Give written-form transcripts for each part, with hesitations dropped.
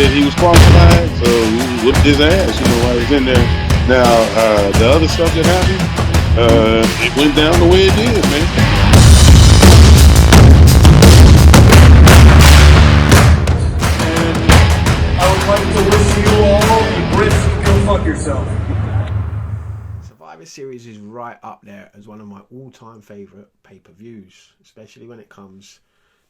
said he was qualified, so he whooped his ass, while he was in there. Now, the other stuff that happened, it went down the way it did, man. I would like to wish you all the Brits to go fuck yourself. Survivor Series is right up there as one of my all-time favourite pay-per-views, especially when it comes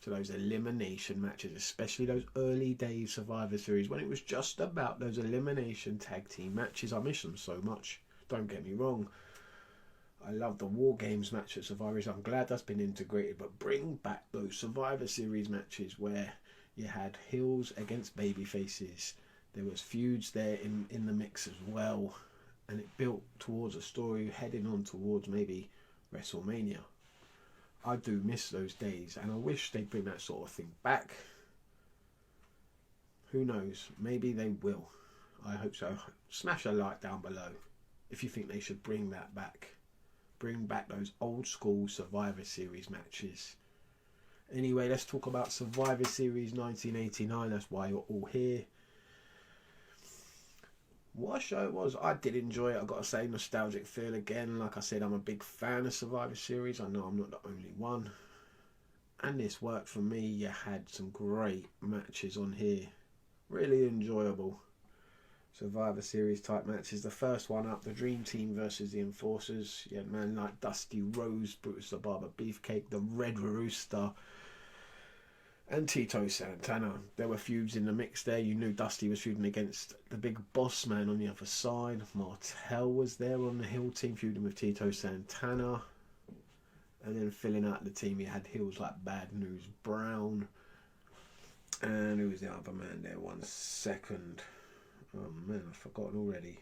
to those elimination matches, especially those early days Survivor Series when it was just about those elimination tag team matches. I miss them so much, don't get me wrong. I love the War Games match at Survivor Series. I'm glad that's been integrated, but bring back those Survivor Series matches where you had heels against baby faces. There was feuds there in the mix as well, and it built towards a story heading on towards maybe WrestleMania. I do miss those days, and I wish they'd bring that sort of thing back. Who knows? Maybe they will. I hope so. Smash a like down below if you think they should bring that back. Bring back those old school Survivor Series matches. Anyway, let's talk about Survivor Series 1989. That's why you're all here. What a show it was. I did enjoy it. I've got to say, nostalgic feel again. Like I said, I'm a big fan of Survivor Series. I know I'm not the only one. And this worked for me. You had some great matches on here. Really enjoyable Survivor Series type matches. The first one up, the Dream Team versus the Enforcers. You had men like Dusty Rhodes, Brutus the Barber Beefcake, the Red Rooster, and Tito Santana. There were feuds in the mix there. You knew Dusty was feuding against the big boss man on the other side. Martel was there on the heel team feuding with Tito Santana. And then filling out the team, you had heels like Bad News Brown. And who was the other man there? 1 second. Oh man, I've forgotten already.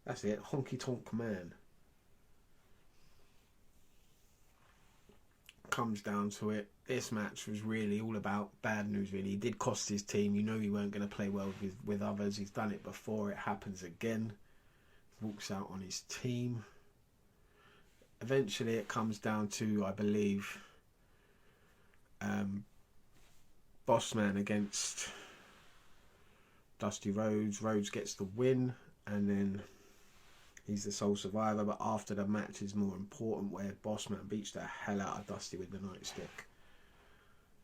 That's it, Honky Tonk Man. Comes down to it, this match was really all about Bad News. Really, he did cost his team. You know he weren't going to play well with others. He's done it before. It happens again. Walks out on his team. Eventually, it comes down to, I believe, Bossman against Dusty Rhodes. Rhodes gets the win, and then he's the sole survivor, but after the match is more important, where Bossman beats the hell out of Dusty with the nightstick.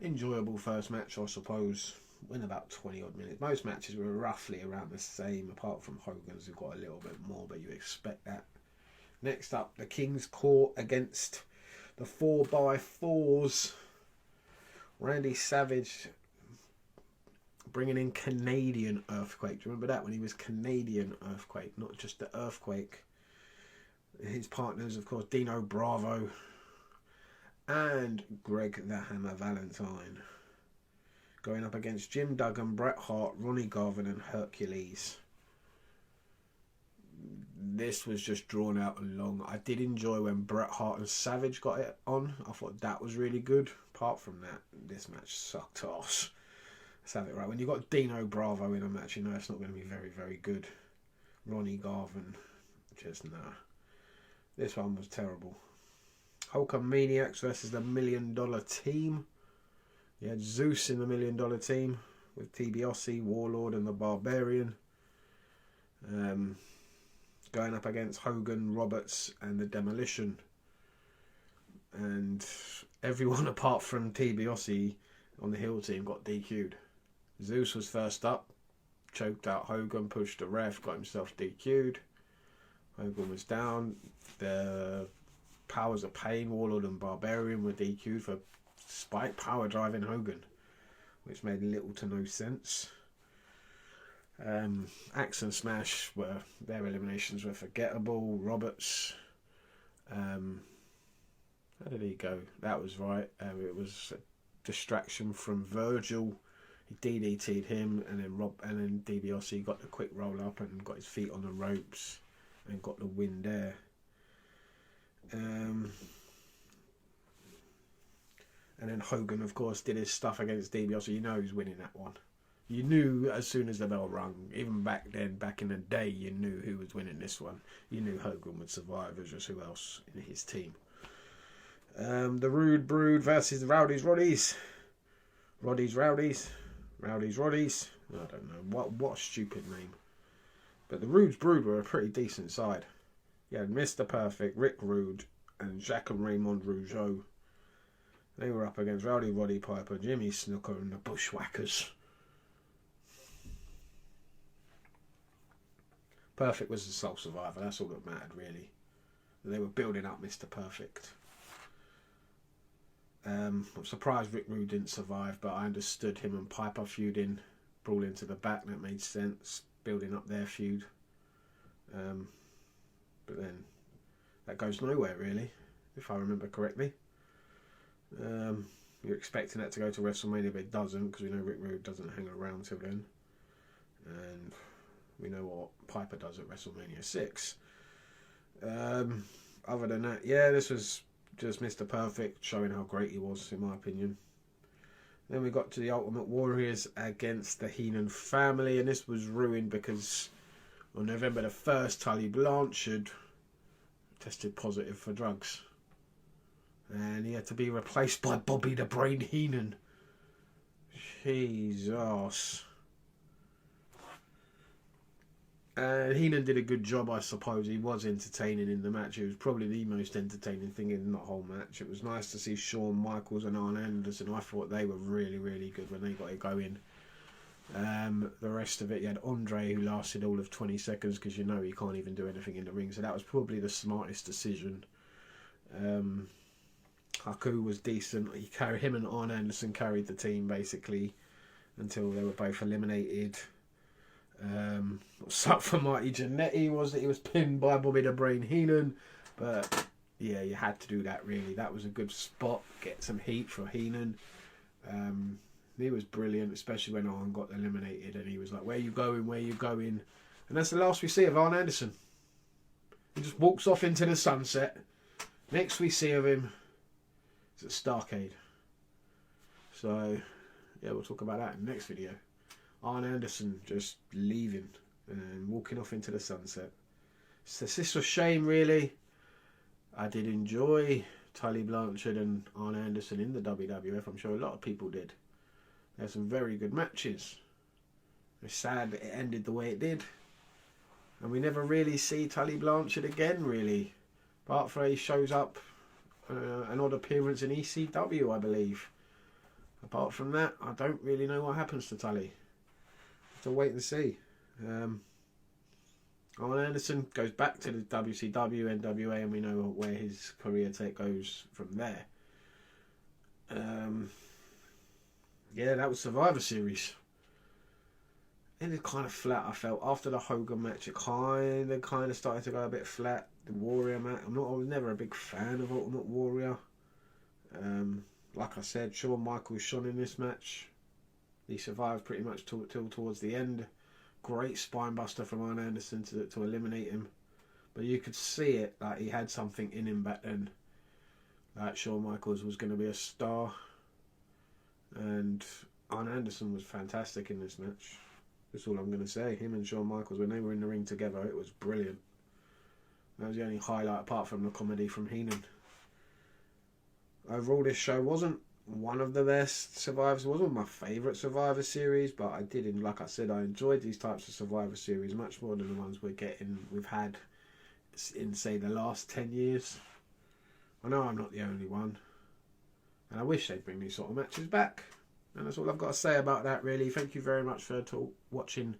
Enjoyable first match, I suppose. Went about 20 odd minutes. Most matches were roughly around the same, apart from Hogan's, who got a little bit more, but you expect that. Next up, the King's Court against the 4x4s. Randy Savage bringing in Canadian Earthquake. Do you remember that, when he was Canadian Earthquake, not just the Earthquake? His partners, of course, Dino Bravo and Greg the Hammer Valentine, going up against Jim Duggan, Bret Hart, Ronnie Garvin and Hercules. This was just drawn out and long. I did enjoy when Bret Hart and Savage got it on. I thought that was really good. Apart from that, this match sucked ass. Let's have it right. When you've got Dino Bravo in a match, you know it's not going to be very, very good. Ronnie Garvin, just nah. This one was terrible. Hulkamaniacs versus the $1 Million Team. You had Zeus in the $1 Million Team with DiBiase, Warlord and the Barbarian. Going up against Hogan, Roberts and the Demolition. And everyone apart from DiBiase on the heel team got DQ'd. Zeus was first up, choked out Hogan, pushed the ref, got himself DQ'd. Hogan was down. The Powers of Pain, Warlord and Barbarian were DQ'd for spike power driving Hogan, which made little to no sense. Axe and Smash, their eliminations were forgettable. Roberts, how did he go? That was right. It was a distraction from Virgil. He DDT'd him, and then DiBiase got the quick roll up and got his feet on the ropes and got the win there. And then Hogan, of course, did his stuff against DiBiase. You know who's winning that one. You knew as soon as the bell rung. Even back then, back in the day, you knew who was winning this one. You knew Hogan would survive. It was just who else in his team. The Rude Brood versus the Rowdies Roddies. Roddies Rowdies. Rowdy's Roddies. I don't know. What a stupid name. But the Rude's Brood were a pretty decent side. You had Mr. Perfect, Rick Rude, and Jacques and Raymond Rougeau. They were up against Rowdy Roddy Piper, Jimmy Snooker, and the Bushwhackers. Perfect was the sole survivor. That's all that mattered, really. They were building up Mr. Perfect. I'm surprised Rick Rude didn't survive, but I understood him and Piper feuding, brawling to the back. That made sense, building up their feud. But then that goes nowhere, really, if I remember correctly. You're expecting that to go to WrestleMania, but it doesn't, because we know Rick Rude doesn't hang around till then. And we know what Piper does at WrestleMania 6. Other than that, yeah, this was just Mr. Perfect, showing how great he was, in my opinion. Then we got to the Ultimate Warriors against the Heenan Family, and this was ruined because on November the 1st, Tully Blanchard tested positive for drugs. And he had to be replaced by Bobby the Brain Heenan. Jesus. And Heenan did a good job, I suppose. He was entertaining in the match. It was probably the most entertaining thing in the whole match. It was nice to see Shawn Michaels and Arn Anderson. I thought they were really, really good when they got it going. The rest of it, you had André, who lasted all of 20 seconds because you know he can't even do anything in the ring. So that was probably the smartest decision. Haku was decent. Him and Arn Anderson carried the team basically until they were both eliminated. What's up for Marty Jannetty was that he was pinned by Bobby the Brain Heenan, but yeah, you had to do that really. That was a good spot, get some heat for Heenan. He was brilliant, especially when Arn got eliminated and he was like, where you going, where you going? And that's the last we see of Arn Anderson. He just walks off into the sunset. Next we see of him is at Starrcade. So yeah, we'll talk about that in the next video. Arn Anderson just leaving and walking off into the sunset. So this was a shame, really. I did enjoy Tully Blanchard and Arn Anderson in the WWF. I'm sure a lot of people did. They had some very good matches. It's sad that it ended the way it did. And we never really see Tully Blanchard again, really. Apart from he shows up an odd appearance in ECW, I believe. Apart from that, I don't really know what happens to Tully. To wait and see. Arn Anderson goes back to the WCW, NWA, and we know where his career goes from there. Yeah, that was Survivor Series. Ended kind of flat, I felt. After the Hogan match, it kind of started to go a bit flat. The Warrior match, I was never a big fan of Ultimate Warrior. Like I said, Shawn Michaels shone in this match. He survived pretty much till towards the end. Great spine buster from Arn Anderson to eliminate him. But you could see it, like he had something in him back then. Like Shawn Michaels was going to be a star. And Arn Anderson was fantastic in this match. That's all I'm going to say. Him and Shawn Michaels, when they were in the ring together, it was brilliant. That was the only highlight apart from the comedy from Heenan. Overall, this show wasn't one of the best Survivors. It wasn't my favourite Survivor Series, but I did, like I said, I enjoyed these types of Survivor Series much more than the ones we've had in, say, the last 10 years. I know I'm not the only one, and I wish they'd bring these sort of matches back. And that's all I've got to say about that, really. Thank you very much for watching,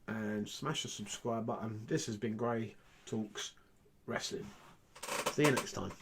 and smash the subscribe button. This has been Grey Talks Wrestling. See you next time.